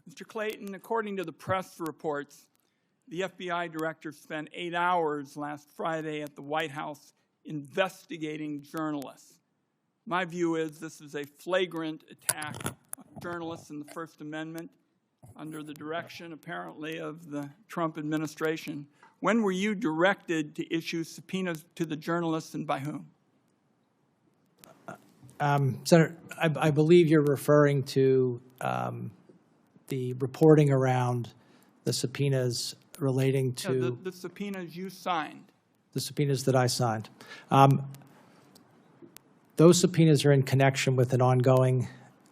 Mr. Clayton, according to the press reports, the FBI director spent 8 hours last Friday at the White House investigating journalists. My view is this is a flagrant attack on journalists in the First Amendment under the direction, apparently, of the Trump administration. When were you directed to issue subpoenas to the journalists, and by whom? Senator, I believe you're referring to the reporting around the subpoenas relating to the subpoenas you signed. The subpoenas that I signed. Those subpoenas are in connection with an ongoing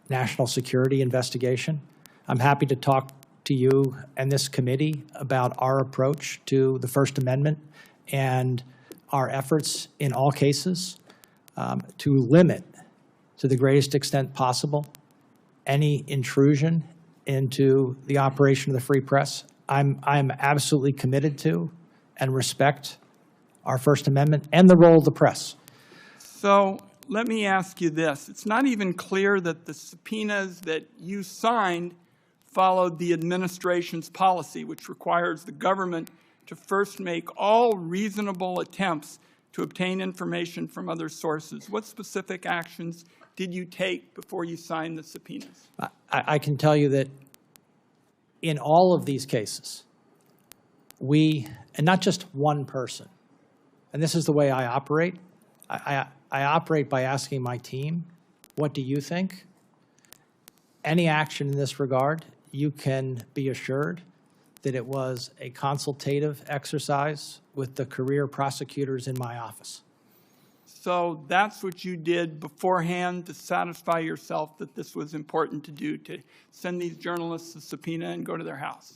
national security investigation. I'm happy to talk to you and this committee about our approach to the First Amendment and our efforts in all cases to limit, to the greatest extent possible, any intrusion into the operation of the free press. I'm absolutely committed to and respect our First Amendment and the role of the press. So let me ask you this. It's not even clear that the subpoenas that you signed followed the administration's policy, which requires the government to first make all reasonable attempts to obtain information from other sources. What specific actions did you take before you signed the subpoenas? I can tell you that in all of these cases, we, and not just one person, and this is the way I operate, I operate by asking my team, what do you think? Any action in this regard, you can be assured that it was a consultative exercise with the career prosecutors in my office. So that's what you did beforehand to satisfy yourself that this was important to do, to send these journalists a subpoena and go to their house?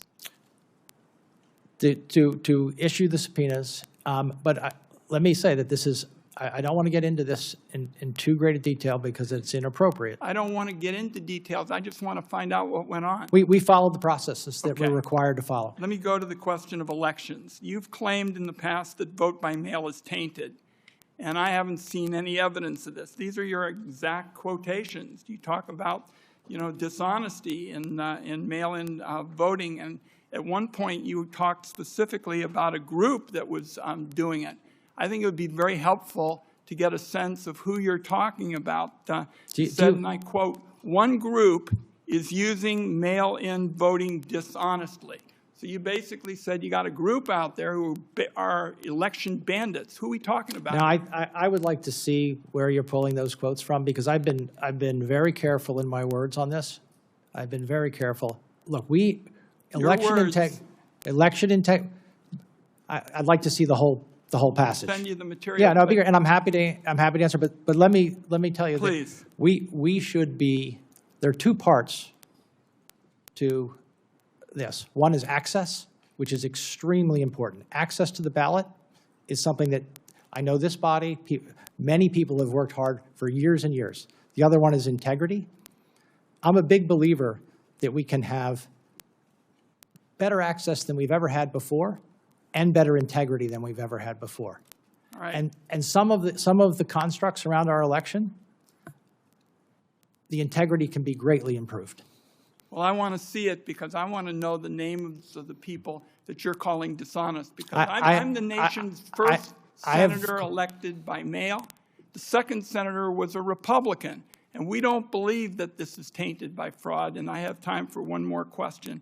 To issue the subpoenas, but let me say that this is, I don't want to get into this in too great a detail because it's inappropriate. I don't want to get into details. I just want to find out what went on. We followed the processes that we're required to follow. Let me go to the question of elections. You've claimed in the past that vote by mail is tainted, and I haven't seen any evidence of this. These are your exact quotations. You talk about, dishonesty in mail-in voting, and at one point you talked specifically about a group that was doing it. I think it would be very helpful to get a sense of who you're talking about. You said, and I quote, "One group is using mail-in voting dishonestly." So you basically said you got a group out there who are election bandits. Who are we talking about? Now, I would like to see where you're pulling those quotes from, because I've been very careful in my words on this. I've been very careful. Look, election integrity. I'd like to see the whole passage. I'll send you the material. Yeah, no, it'd be great, and I'm happy to answer. But let me tell you, please, that we should be. There are two parts to this. One is access, which is extremely important. Access to the ballot is something that I know this body, many people have worked hard for years and years. The other one is integrity. I'm a big believer that we can have better access than we've ever had before, and better integrity than we've ever had before. All right. And some of the constructs around our election, the integrity can be greatly improved. Well, I want to see it because I want to know the names of the people that you're calling dishonest, because I'm the nation's first senator elected by mail. The second senator was a Republican, and we don't believe that this is tainted by fraud. And I have time for one more question.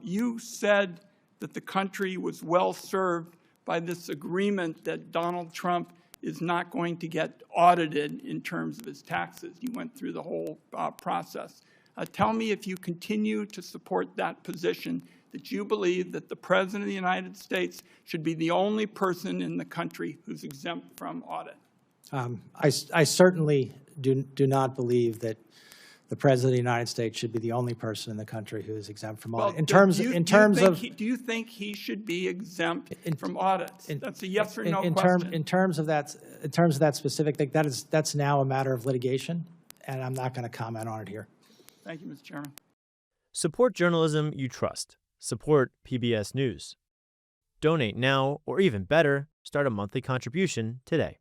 You said that the country was well served by this agreement that Donald Trump is not going to get audited in terms of his taxes. You went through the whole process. Tell me if you continue to support that position, that you believe that the President of the United States should be the only person in the country who's exempt from audit. I certainly do not believe that the President of the United States should be the only person in the country who is exempt from audit. Do you think he should be exempt from audits? That's a yes or no question. In terms of that specific thing, that's now a matter of litigation, and I'm not going to comment on it here. Thank you, Mr. Chairman. Support journalism you trust. Support PBS News. Donate now, or even better, start a monthly contribution today.